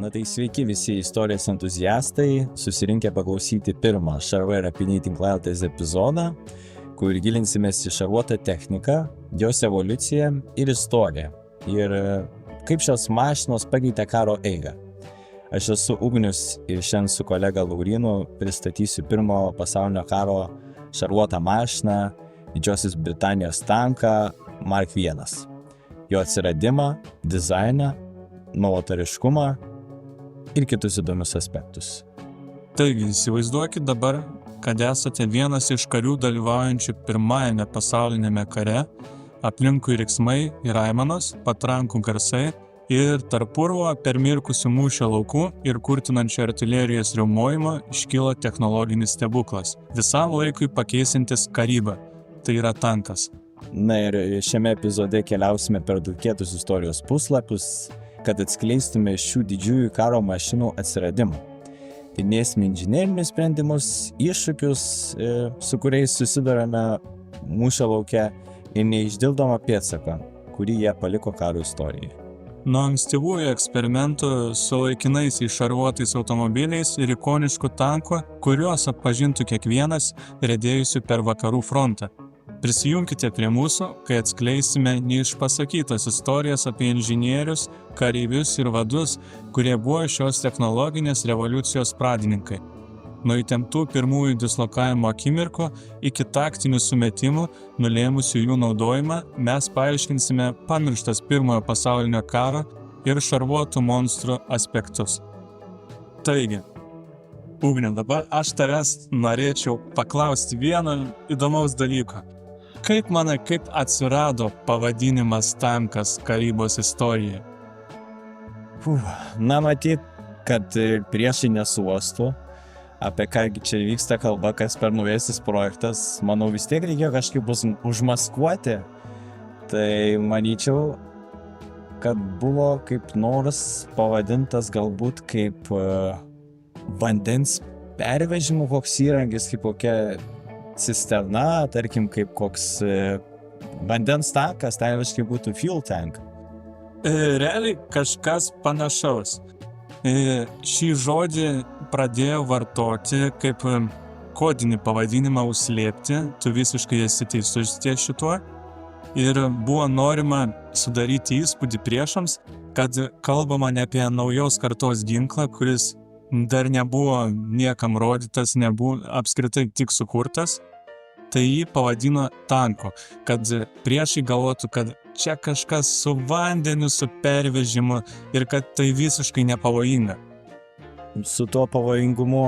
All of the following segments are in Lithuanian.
Na tai sveiki visi istorijos entuziastai, susirinkę paklausyti pirmą šarvai ir apiniai tinklalapės epizodą, kur gilinsimės į šarvuotą techniką, jos evoliuciją ir istoriją. Ir kaip šios mašinos pakeitė karo eigą. Aš esu Ugnius ir šiandien su kolega Laurynu pristatysiu pirmo pasaulinio karo šarvuotą mašiną, Didžiosios Britanijos tanką Mark I. Jo atsiradimą, dizainą, novatoriškumą ir kitus įdomius aspektus. Taigi, įsivaizduokit dabar, kad esate vienas iš karių dalyvaujančių pirmajame pasaulinėme kare, aplinkui riksmai ir aimanos, patrankų garsai ir tarp purvo permirkusių mūšio laukų ir kurtinančio artilerijos riaumojimo iškilo technologinis stebuklas, visam laikui pakeisintis karybą, tai yra tankas. Na ir šiame epizode keliausime per dulkėtus istorijos puslapius, kad atskleistume šių didžiųjų karo mašinų atsiradimą. Tyrinėsime inžinerinius sprendimus, iššūkius, su kuriais susidurėme mūšio lauke ir neišdildomą pėdsaką, kurį jie paliko karo istorijai. Nuo ankstyvųjų eksperimentų su laikinais šarvuotais automobiliais ir ikoniškų tankų, kuriuos atpažintų kiekvienas riedėjusių per vakarų frontą. Prisijunkite prie mūsų, kai atskleisime neišpasakytas istorijas apie inžinierius, kareivius ir vadus, kurie buvo šios technologinės revoliucijos pradininkai. Nuo įtemptų pirmųjų dislokavimo akimirkų iki taktinių sumetimų, nulėmusių jų naudojimą, mes paaiškinsime pamirštas pirmojo pasaulinio karo ir šarvuotų monstrų aspektus. Taigi, Ugne, dabar aš tavęs norėčiau paklausti vieną įdomaus dalyko. Kaip manai, kaip atsirado pavadinimas tankas karybos istorijoje? Na, matyt, kad priešai nesuostų, apie ką čia vyksta kalba, kas per naujasis projektas, manau vis tiek reikėjo kažkaip užmaskuoti. Tai manyčiau, kad buvo kaip nors pavadintas galbūt kaip vandens pervežimų koks įrankis, kaip kokia cisterna, tarkim kaip koks vandens tankas, tai aiškiai būtų fuel tank. Realiai kažkas panašaus. Šį žodį pradėjo vartoti kaip kodinį pavadinimą užslėpti, tu visiškai esi teisus ties šituo. Ir buvo norima sudaryti įspūdį priešams, kad kalbama ne apie naujos kartos ginklą, kuris dar nebuvo niekam rodytas, nebuvo apskritai tik sukurtas, tai jį pavadino tanku, kad priešai galvotų, kad čia kažkas su vandeniu, su pervežimu ir kad tai visiškai nepavojinga. Su tuo pavojingumu,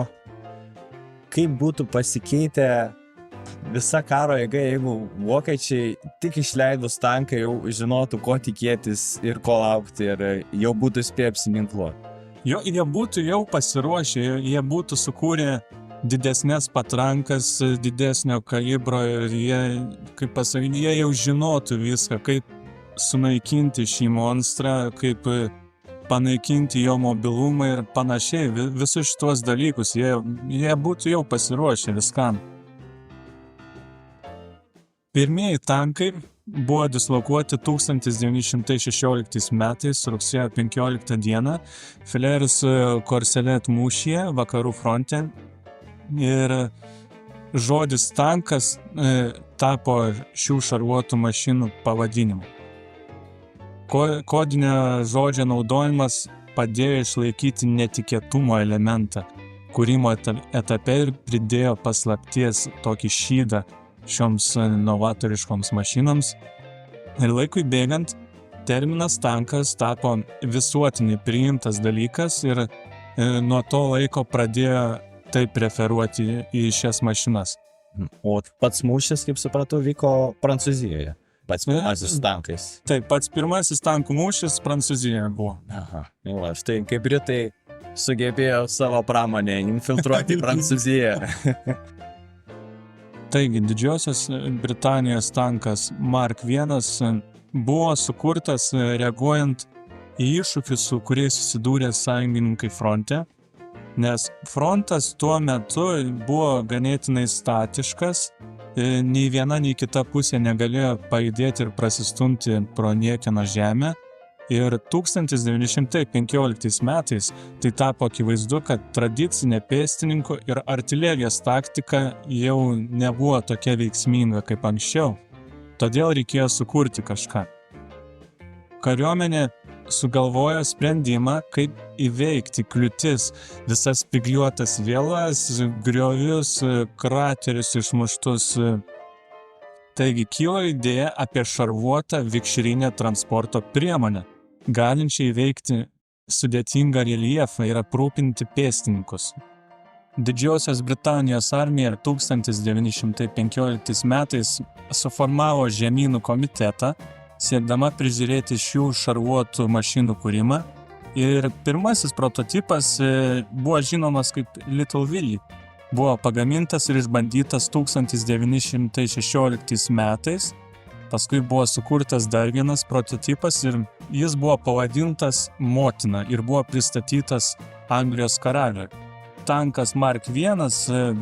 kaip būtų pasikeitę visa karo eiga, jeigu vokiečiai tik išleidus tanką jau žinotų, ko tikėtis ir ko laukti ir jau būtų spėję apsiginkluoti. Jie būtų jau pasiruošę, jie būtų sukūrę didesnės patrankas, didesnio kalibro ir jie jau žinotų viską, kaip sunaikinti šį monstrą, kaip panaikinti jo mobilumą ir panašiai, visus šitos dalykus, jie būtų jau pasiruošę viskam. Pirmieji tankai buvo dislokuoti 1916 metais rugsėjo 15 dieną Fleurus Courcelette mūšyje vakarų fronte ir žodis tankas tapo šių šarvuotų mašinų pavadinimu. Kodinio žodžio naudojimas padėjo išlaikyti netikėtumo elementą, kūrimo etape ir pridėjo paslapties tokį šydą šioms novatoriškoms mašinoms. Ir laikui bėgant, terminas tankas tapo visuotinai priimtas dalykas ir nuo to laiko pradėjo taip referuoti į šias mašinas. O pats mūšis, kaip supratau, vyko Prancūzijoje. Pats pirmasis tankais. Taip, pats pirmasis tankų mūšis Prancūzijoje buvo. Aha, jau štai kaip Britai sugebėjo savo pramonę infiltruoti į Prancūziją. Taigi, Didžiosios Britanijos tankas Mark I buvo sukurtas reaguojant į iššūkius, su kuriais susidūrė sąjungininkai fronte, nes frontas tuo metu buvo ganėtinai statiškas, nei viena, nei kita pusė negalėjo pajudėti ir prasistumti pro niekieno žemę, Ir 1915 metais tai tapo akivaizdu, kad tradicinė pėstininkų ir artilerijos taktika jau nebuvo tokia veiksminga kaip anksčiau. Todėl reikėjo sukurti kažką. Kariuomenė sugalvojo sprendimą, kaip įveikti kliūtis, visas spygliuotas vielas, griovius, kraterius išmuštus. Taigi kilo idėja apie šarvuotą vikšrinę transporto priemonę, galinčią įveikti sudėtingą reljefą ir aprūpinti pėstininkus. Didžiosios Britanijos armija 1915 metais suformavo žemynų komitetą, siekdama prižiūrėti šių šarvuotų mašinų kūrimą, ir pirmasis prototipas buvo žinomas kaip Little Willie. Buvo pagamintas ir išbandytas 1916 metais, paskui buvo sukurtas dar vienas prototipas ir jis buvo pavadintas Motina ir buvo pristatytas Anglijos karaliui. Tankas Mark I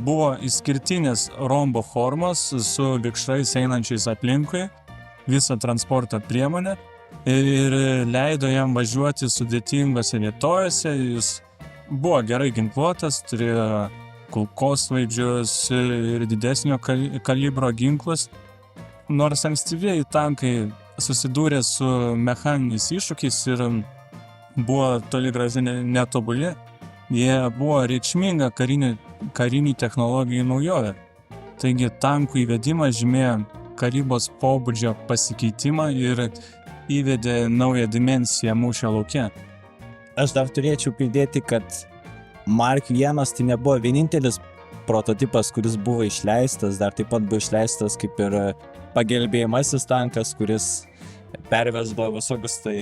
buvo išskirtinės rombo formos su vikšrais einančiais aplinkui visą transporto priemonę ir leido jam važiuoti sudėtingose vietovėse. Jis buvo gerai ginkluotas, turėjo kulkosvaidžius ir didesnio kalibro ginklus. Nors ankstyvieji tankai susidūrė su mechaniniais iššūkiais ir buvo toli gražiai netobuli, jie buvo reikšminga karinių technologijų naujovė. Taigi tankų įvedimas žymėjo karybos pobūdžio pasikeitimą ir įvedė naują dimensiją mūšio lauke. Aš dar turėčiau pridėti, kad Mark I tai nebuvo vienintelis prototipas, kuris buvo išleistas, dar taip pat buvo išleistas kaip ir pagelbėjamasis tankas, kuris perveždavo visokius tai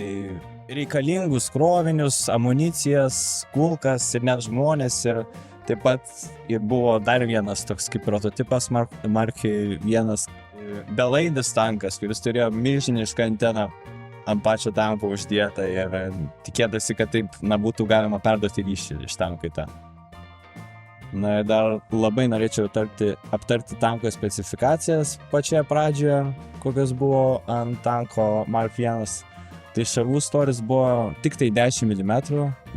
reikalingus krovinius, amunicijas, kulkas ir net žmonės. Ir taip pat ir buvo dar vienas toks kaip prototipas Mark I, belaidis tankas, kuris turėjo milžinišką anteną ant pačio tanko uždėtą ir tikėtasi, kad taip būtų galima perduoti ryšį iš tanko į tą. Na ir dar labai norėčiau aptarti tanko specifikacijas pačioje pradžioje, kokios buvo ant tanko Mark I. Tai šarvų storis buvo tik tai 10 mm,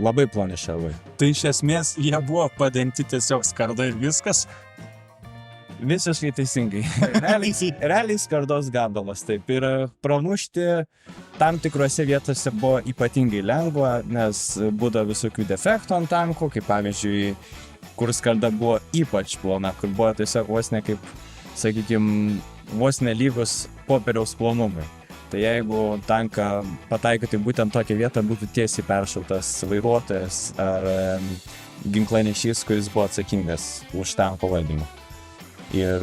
labai ploni šarvai. Tai iš esmės jie buvo padengti tiesiog skarda ir viskas? Visiškai teisingai. Realiai skardos gabalas, taip. Ir pramušti tam tikrose vietose buvo ypatingai lengva, nes būdavo visokių defektų ant tanko, kaip pavyzdžiui, kur skarda buvo ypač plona, kur buvo tiesiog vos ne kaip, sakykime, vos nelygus popieriaus plonumui. Tai jeigu tanką pataikyti būtent tokią vietą, būtų tiesiai peršautas vairuotojas ar ginklanešys, kuris buvo atsakingas už tanko valdymą ir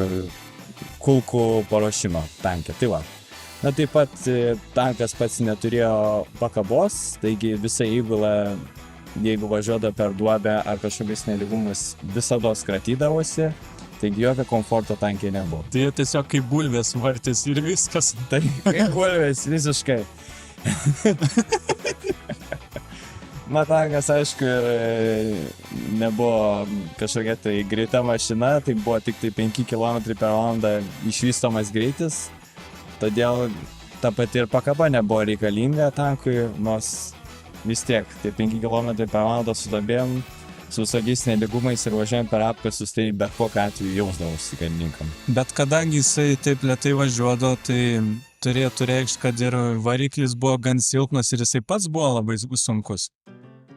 kulkų paruošimą tanke. Tai va. Na taip pat tankas pats neturėjo pakabos, taigi visa įgula, jeigu važiuodavo per duobę ar kažkokius nelygumus, visados kratydavosi, taigi jokio komforto tankiai nebuvo. Tai tiesiog kaip bulvės vartis ir viskas. Tai kaip bulvės, visiškai. Na, tankas, aišku, nebuvo kažkokia tai greita mašina, tai buvo tik tai 5 km/h išvystomas greitis, todėl ta pati ir pakaba nebuvo reikalinga tankui, nors vis tiek, tai 5 km/h su duobėm, su visokiais nelygumais ir važiuojant per apkasus, tai bet kokiu atveju jausdavosi karininkam. Bet kadangi jisai taip lėtai važiuodavo, tai turėtų reikšti, kad ir variklis buvo gan silpnas ir jisai pats buvo labai sunkus.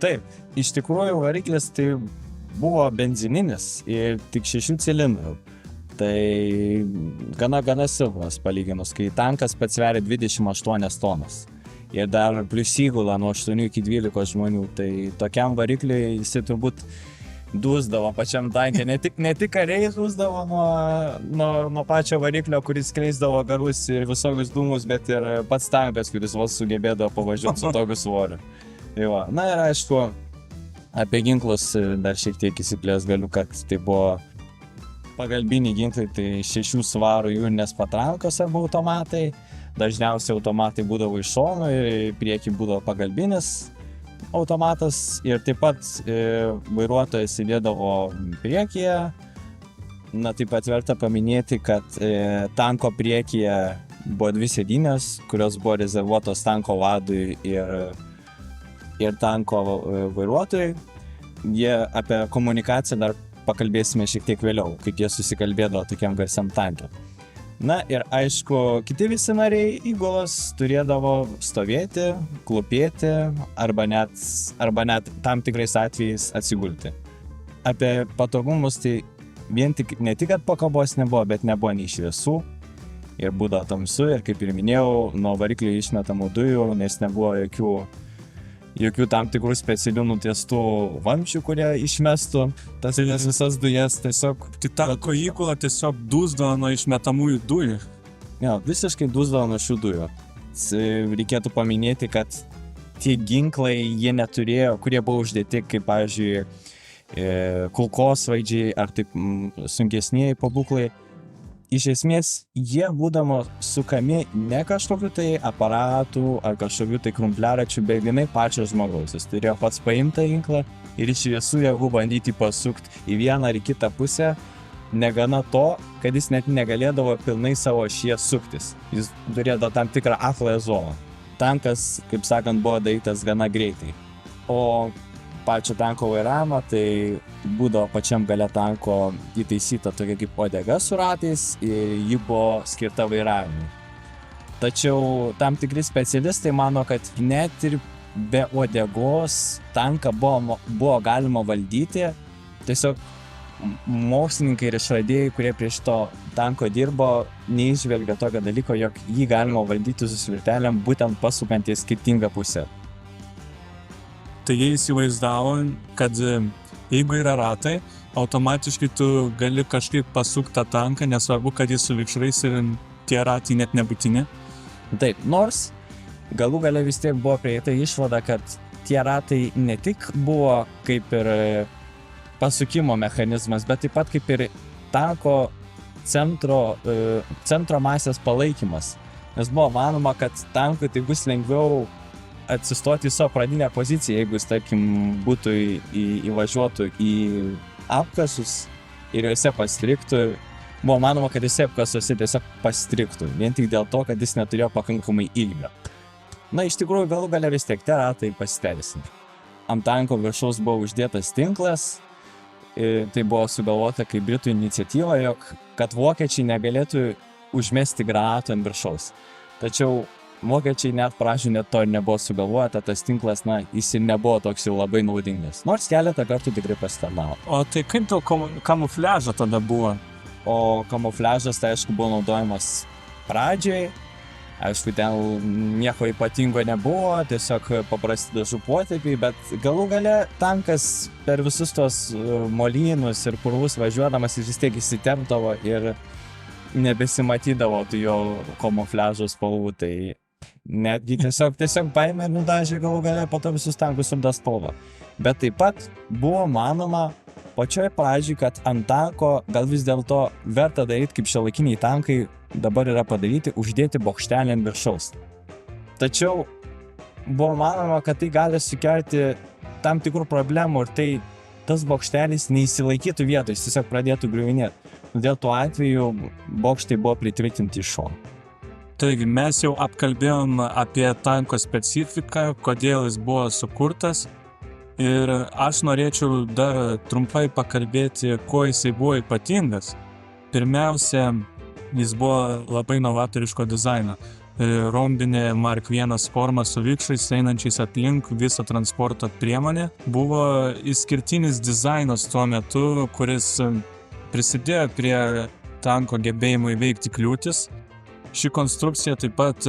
Taip, iš tikrųjų variklis tai buvo benzininis ir tik 6 cilindrų. Tai gana silpnas palyginus, kai tankas pats sveria 28 tonas. Ir dar plius įgula nuo 8 iki 12 žmonių, tai tokiam varikliui jisai turbūt dūsdavo pačiam tanke. Ne tik kariai dūsdavo nuo pačio variklio, kuris skleisdavo garus ir visokius dūmus, bet ir pats tankas, kuris vos sugebėdavo pavažiuoti su tokiu svoriu. Tai va. Na ir aišku, apie ginklus dar šiek tiek įsiplės galiu, kad tai buvo pagalbiniai ginklai, tai 6 svarų jūrinės patrankos arba automatai. Dažniausiai automatai būdavo iš šono ir priekį būdavo pagalbinis automatas ir taip pat vairuotojas sėdėdavo priekyje. Na taip pat verta paminėti, kad tanko priekyje buvo 2 sėdynės, kurios buvo rezervuotos tanko vadui ir tanko vairuotojui. Apie komunikaciją dar pakalbėsime šiek tiek vėliau, kaip jie susikalbėdavo tokiam garsiam tanke. Na ir aišku, kiti visi nariai įgulos turėdavo stovėti, klūpėti arba net tam tikrais atvejais atsigulti. Apie patogumus tai ne tik, kad pakabos nebuvo, bet nebuvo nei šviesų ir būdavo tamsu ir kaip ir minėjau, nuo variklio išmetamų dujų, nes nebuvo jokių tam tikrų specialių nutiestų vamzdžių, kurie išmestų tas visas dujas, tiesiog... Tai tanko įgula tiesiog dūsdavo nuo išmetamųjų dujų. Jo, visiškai dūsdavo nuo šių dujų. Reikėtų paminėti, kad tie ginklai jie neturėjo, kurie buvo uždėti, kaip pavyzdžiui, kulkosvaidžiai ar taip sunkesnieji pabūklai. Iš esmės, jie būdavo sukami ne kažkokiu tai aparatų ar kažkokiu tai krumpliaračių, bet vienai pačio žmogaus. Jis turėjo pats paimtą ginklą ir iš visų jėgų bandyti pasukti į vieną ar į kitą pusę. Negana to, kad jis net negalėdavo pilnai savo ašyje suktis. Jis turėjo tam tikrą akląją zoną. Tankas, kaip sakant, buvo darytas gana greitai. O pačio tanko vairavimą, tai būdavo pačiam gale tanko įtaisyta tokia kaip uodega su ratais ir ji buvo skirta vairavimui. Tačiau tam tikri specialistai mano, kad net ir be uodegos tanką buvo galima valdyti. Tiesiog mokslininkai ir išradėjai, kurie prie šito tanko dirbo, neįžvelgia tokio dalyko, jog jį galima valdyti su svirtelėm būtent pasukant į skirtingą pusę. Tai jie įsivaizdavo, kad jeigu yra ratai, automatiškai tu gali kažkaip pasukti tą tanką, nesvarbu, kad jis su vikšrais ir tie ratai net nebūtini. Taip, nors galų gale vis tiek buvo prieita išvada, kad tie ratai ne tik buvo kaip ir pasukimo mechanizmas, bet taip pat kaip ir tanko centro masės palaikymas. Nes buvo manoma, kad tankui tai bus lengviau atsistoti į savo pradinę poziciją, jeigu jis, tarkim, įvažiuotų į apkasus ir juose pastriktų. Buvo manoma, kad jis apkasuose tiesiog pastriktų, vien tik dėl to, kad jis neturėjo pakankamai ilgio. Na, iš tikrųjų, galų gale vis tiek tie ratai pasiteisino. Ant tanko viršaus buvo uždėtas tinklas. Tai buvo sugalvota kaip Britų iniciatyva, jog kad vokiečiai negalėtų užmesti granatų ant viršaus. Tačiau vokiečiai net pradžių net to ir nebuvo sugalvota, tas tinklas, jis ir nebuvo toks jau labai naudingas. Nors keletą kartų tikrai pasitarnavo. O tai kaip dėl kamufliažo tada buvo? O kamufliažas tai aišku buvo naudojamas pradžiai. Aišku, ten nieko ypatingo nebuvo, tiesiog paprasti dažų potėpiai, bet galų gale tankas per visus tos molynus ir purvus važiuodamas vis tiek įsitempdavo ir nebesimatydavo tų jo kamufliažo spalvų, tai netgi tiesiog paėmė ir nudažė galų gale po to visus tankus ruda spalva. Bet taip pat buvo manoma pačioj pradžioj, kad ant tanko gal vis dėlto verta daryti, kaip šiuolaikiniai tankai dabar yra padaryti, uždėti bokštelį ant viršaus. Tačiau buvo manoma, kad tai gali sukelti tam tikrų problemų ir tai tas bokštelis neįsilaikytų vietoj, jis tiesiog pradėtų griuvinėti. Todėl tuo atveju bokštai buvo pritvirtinti iš šono. Taigi mes jau apkalbėjom apie tanko specifiką, kodėl jis buvo sukurtas. Ir aš norėčiau dar trumpai pakalbėti, kuo jisai buvo ypatingas. Pirmiausia, jis buvo labai novatoriško dizaino. Rombinė Mark I forma su vikšrais einančiais aplink visą transporto priemonę buvo išskirtinis dizainas tuo metu, kuris prisidėjo prie tanko gebėjimo įveikti kliūtis. Ši konstrukcija taip pat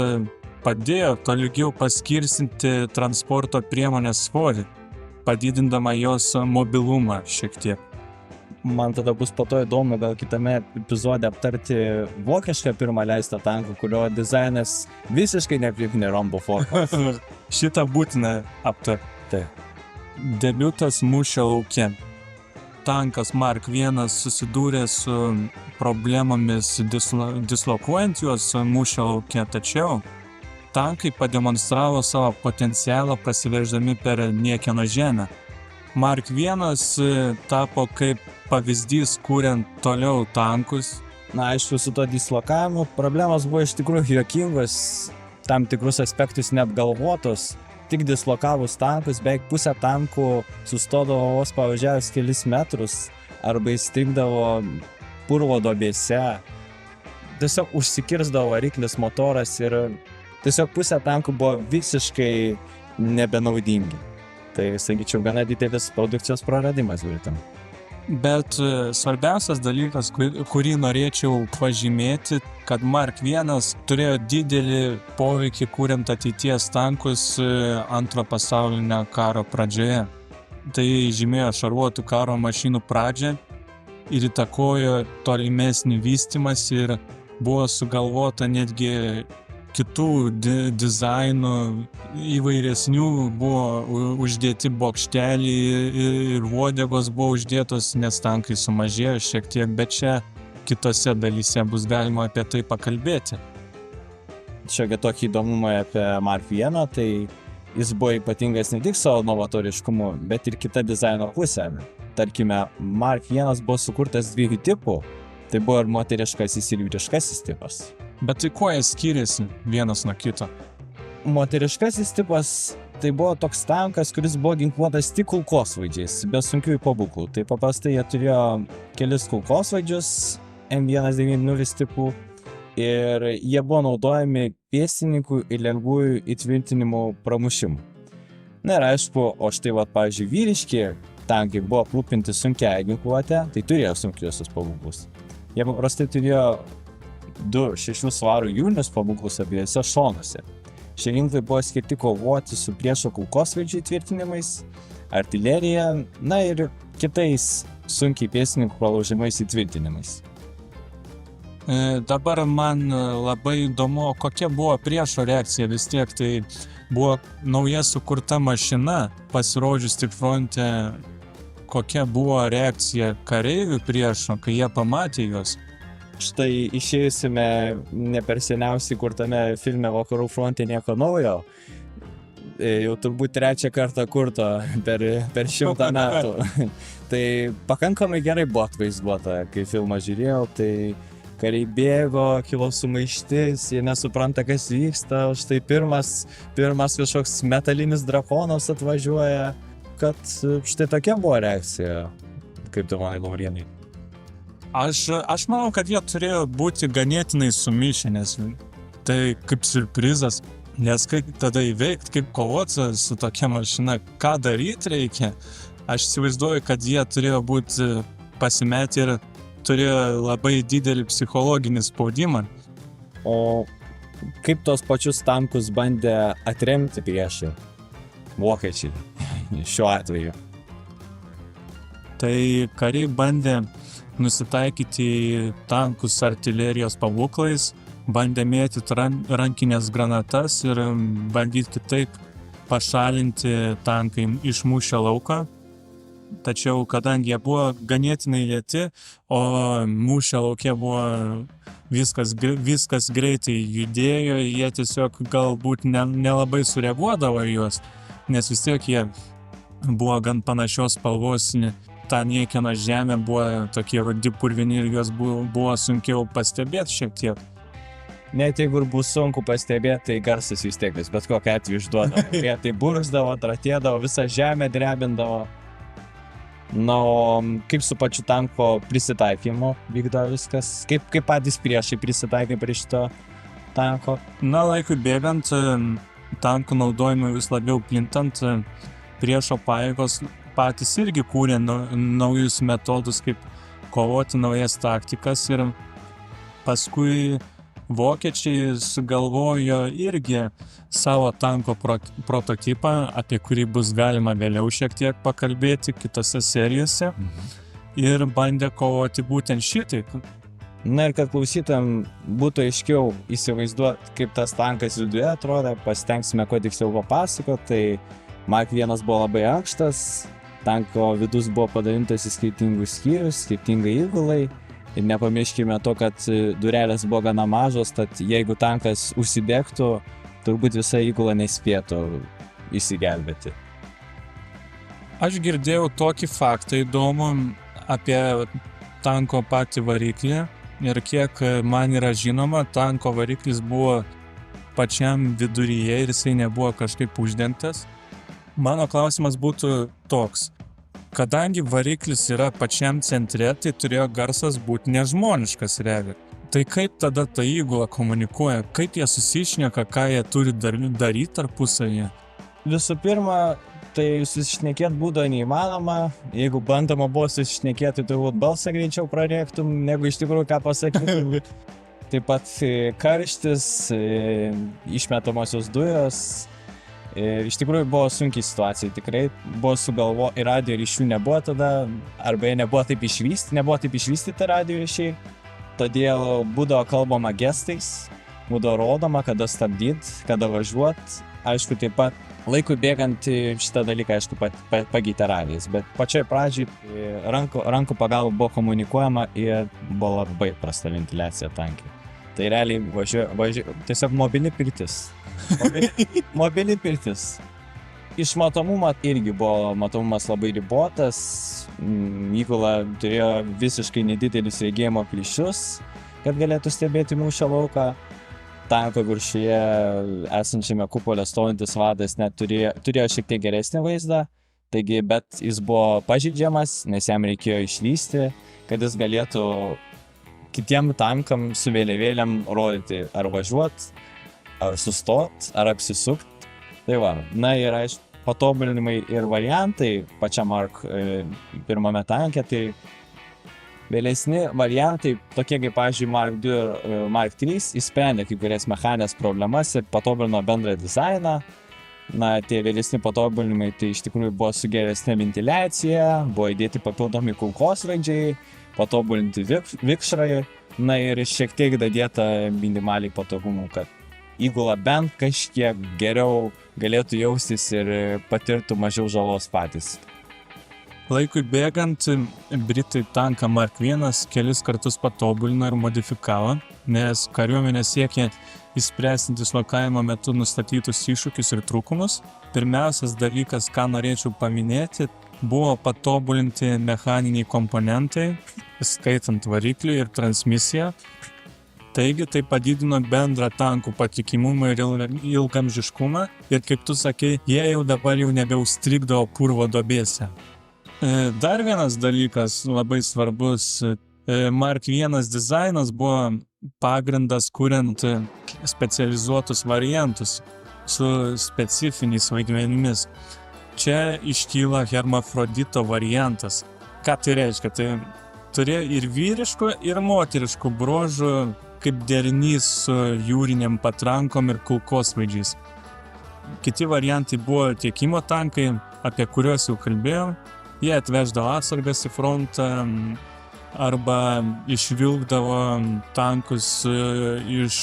padėjo tolygiau paskirstyti transporto priemonės svorį, padidindama jos mobilumą šiek tiek. Man tada bus po to įdomu gal kitame epizode aptarti vokišką pirmą leistą tanką, kurio dizainas visiškai nepriminė rombo formos. Šitą būtina aptarti. Taip. Debiutas mūšio lauke. Tankas Mark I susidūrė su problemomis dislokuojant juos mūšio lauke, tačiau tankai pademonstravo savo potencialą prasiverždami per niekieno žemę. Mark I tapo kaip pavyzdys kuriant toliau tankus Na, aišku, su to dislokavimu problemos buvo iš tikrųjų juokingos, tam tikrus aspektus neapgalvotos. Tik dislokavus tankus, beveik pusę tankų sustodavo vos pavažiavus kelis metrus arba įstrigdavo purvo duobėse. Tiesiog užsikirsdavo variklis, motoras ir tiesiog pusę tankų buvo visiškai nebenaudingi. Tai, sakyčiau, gana didelis produkcijos praradimas Britam. Bet svarbiausias dalykas, kurį norėčiau pažymėti, kad Mark I turėjo didelį poveikį kuriant ateities tankus Antro pasaulinio karo pradžioje. Tai žymėjo šarvuotų karo mašinų pradžią ir įtakojo tolimesnį vystymąsi ir buvo sugalvota netgi kitų dizainų įvairesnių, buvo uždėti bokšteliai ir uodegos buvo uždėtos, nes tankai sumažėjo šiek tiek, bet čia kitose dalyse bus galima apie tai pakalbėti. Šiokia tokį įdomumą apie Mark I, tai jis buvo ypatingas ne tik savo novatoriškumu, bet ir kita dizaino pusė. Tarkime, Mark I buvo sukurtas dviejų tipų, tai buvo ir moteriškasis ir vyriškasis tipas. Bet tai kuo jie skiriasi vienas nuo kito? Moteriškasis tipas tai buvo toks tankas, kuris buvo ginkluotas tik kulkosvaidžiais, be sunkiųjų pabūklų. Tai paprastai jie turėjo kelis kulkosvaidžius M190 tipų ir jie buvo naudojami pėstininkų ir lengvųjų įtvirtinimų pramušimų. Na ir aišku, o štai pavyzdžiui, vyriški tankai buvo aprūpinti sunkia ginkluotė, tai turėjo sunkiuosius pabūklus. Jie paprastai turėjo 2-6 svarų jūrinius pabūklus abiejose šonuose. Šie ginklai buvo skirti kovoti su priešo kulkosvaidžių įtvirtinimais, artilerija, na ir kitais sunkiai pėstininkų pralaužiamais įtvirtinimais. Dabar man labai įdomu, kokia buvo priešo reakcija, vis tiek tai buvo nauja sukurta mašina, pasirodžius tik fronte, kokia buvo reakcija kareivių priešo, kai jie pamatė juos. Štai išėjusime ne per seniausiai kurtame filme Vakarų fronte nieko naujo, jau turbūt 3 kartą kurto per 100 metų. Tai pakankamai gerai buvo atvaizduota, kai filmą žiūrėjau, tai kariai bėgo, kilo sumaištis, jie nesupranta, kas vyksta, štai pirmas kažkoks metalinis drakonas atvažiuoja, kad štai tokia buvo reakcija, kaip tu manai, Laurienai. Aš manau, kad jie turėjo būti ganėtinai sumišę, nes tai kaip siurprizas, nes kaip tada įveikti, kaip kovoti su tokia mašina, ką daryti reikia. Aš įsivaizduoju, kad jie turėjo būti pasimetę ir turėjo labai didelį psichologinį spaudimą. O kaip tos pačius tankus bandė atremti priešai? Vokiečiai šiuo atveju. Tai kariai bandė nusitaikyti į tankus artilerijos pabūklais, bandė mėtyti rankinės granatas ir bandyti kitaip pašalinti tankai iš mūšio lauko. Tačiau kadangi jie buvo ganėtinai lėti, o mūšio lauke buvo viskas greitai judėjo, jie tiesiog galbūt nelabai sureaguodavo į juos, nes vis tiek jie buvo gan panašios spalvos. Ta niekieno žemė buvo tokie rudi purvini ir juos buvo sunkiau pastebėti šiek tiek. Net jeigu ir bus sunku pastebėti, tai garsas vis tiek bet kokią atveju išduodavo. Jie tai burzdavo, tratėdavo, visą žemę drebindavo. Na, o kaip su pačiu tanko prisitaikymu vykdo viskas? Kaip patys priešai prisitaikė prie šito tanko? Na, laikui bėgant, tankų naudojimui vis labiau plintant, priešo pajėgos patys irgi kūrė naujus metodus, kaip kovoti, naujas taktikas ir paskui vokiečiai sugalvojo irgi savo tanko prototipą, apie kurį bus galima vėliau šiek tiek pakalbėti kitose serijose ir bandė kovoti būtent šitaip. Na ir kad klausytam būtų aiškiau įsivaizduoti, kaip tas tankas viduje atrodo, pasitengsime kuo tiksliau papasakoti, tai Mark I buvo labai ankštas, tanko vidus buvo padalintas į skirtingus skyrius, skirtingai įgulai ir nepamirškime to, kad durelės buvo gana mažos, tad jeigu tankas užsidegtų, turbūt visa įgula nespėtų įsigelbėti. Aš girdėjau tokį faktą įdomų apie tanko patį variklį, ir kiek man yra žinoma, tanko variklis buvo pačiam viduryje ir jisai nebuvo kažkaip uždengtas. Mano klausimas būtų toks. Kadangi variklis yra pačiam centre, tai turėjo garsas būti nežmoniškas realiai. Tai kaip tada ta įgula komunikuoja? Kaip jie susišneka, ką jie turi daryti tarpusavyje? Visų pirma, tai susišnekėti būdavo neįmanoma. Jeigu bandoma buvo susišnekėti, tai turbūt balsą greičiau prarėktum, negu iš tikrųjų ką pasakytum. Taip pat karštis, išmetamosios dujos. Iš tikrųjų buvo sunkiai situacija, tikrai buvo ir radio ryšių nebuvo tada, arba jie nebuvo taip išvystyti radio ryšiai. Todėl būdavo kalbama gestais, būdavo rodoma, kada stabdyt, kada važiuot. Aišku, taip pat laikui bėgant šitą dalyką, aišku, pakeitė radijas, bet pačioj pradžiai rankų pagalba buvo komunikuojama ir buvo labai prasta ventiliacija tankiai. Tai realiai tiesiog mobili pirtis. Mobili pirtis. Iš matomumo irgi buvo matomumas labai ribotas. Įgula turėjo visiškai nedidelis regėjimo plyšius, kad galėtų stebėti mūšio lauką. Tanko viršuje esančiame kupole stovintis vadas net turėjo šiek tiek geresnį vaizdą, bet jis buvo pažeidžiamas, nes jam reikėjo išlysti, kad jis galėtų kitiem tankam su vėliavėlėm rodyti, ar važiuot, ar sustot, ar apsisukt. Tai va, ir aišku, patobulinimai ir variantai pačiam Mark pirmame tanke, tai vėlesni variantai, tokie kaip, pavyzdžiui, Mark 2 ir Mark 3, įsprendė kai kurias mechaninės problemas ir patobulino bendrą dizainą. Tie vėlesni patobulinimai tai iš tikrųjų buvo su geresnė ventiliacija, buvo įdėti papildomi kulkosvaidžiai, patobulinti vikšrai, ir šiek tiek dadėta minimaliai patogumų, kad įgula bent kažkiek geriau galėtų jaustis ir patirtų mažiau žalos patys. Laikui bėgant, Britai tanką Mark 1 kelis kartus patobulino ir modifikavo, nes kariuomenė siekė išspręsti dislokavimo metu nustatytus iššūkius ir trūkumus. Pirmiausias dalykas, ką norėčiau paminėti, buvo patobulinti mechaniniai komponentai, skaitant variklį ir transmisiją. Taigi tai padidino bendrą tankų patikimumą ir ilgamžiškumą ir, kaip tu sakei, jie jau dabar nebeustrigdavo purvo duobėse. Dar vienas dalykas labai svarbus. Mark 1 dizainas buvo pagrindas kuriant specializuotus variantus su specifiniais vaidmenimis. Čia iškyla hermafrodito variantas. Ką tai reiškia? Tai turėjo ir vyriškų, ir moteriškų bruožų, kaip derinys su jūriniam patrankom ir kulkosvaidžiais. Kiti variantai buvo tiekimo tankai, apie kuriuos jau kalbėjom. Jie atveždavo atsargas į frontą arba išvilkdavo tankus iš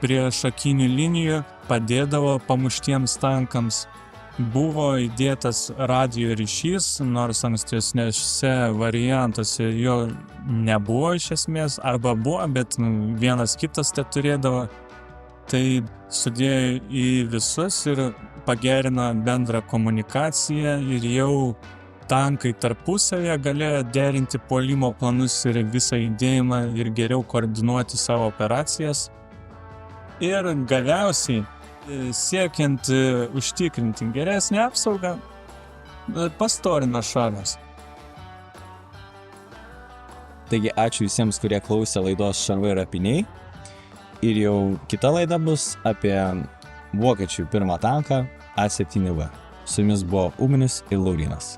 priešakinių linijų, padėdavo pamuštiems tankams. Buvo įdėtas radio ryšys, nors ankstesniuose variantuose jo nebuvo iš esmės, arba buvo, bet vienas kitas te turėdavo. Tai sudėjo į visus ir pagerino bendrą komunikaciją ir jau tankai tarpusavėje galėjo derinti puolimo planus ir visą judėjimą ir geriau koordinuoti savo operacijas. Ir galiausiai, siekiant užtikrinti geresnę apsaugą, pastorino šaras. Taigi ačiū visiems, kurie klausė laidos Šarvai ir apiniai. Ir jau kita laida bus apie vokiečių pirmą tanką A7V. Su jumis buvo Ugnius ir Laurynas.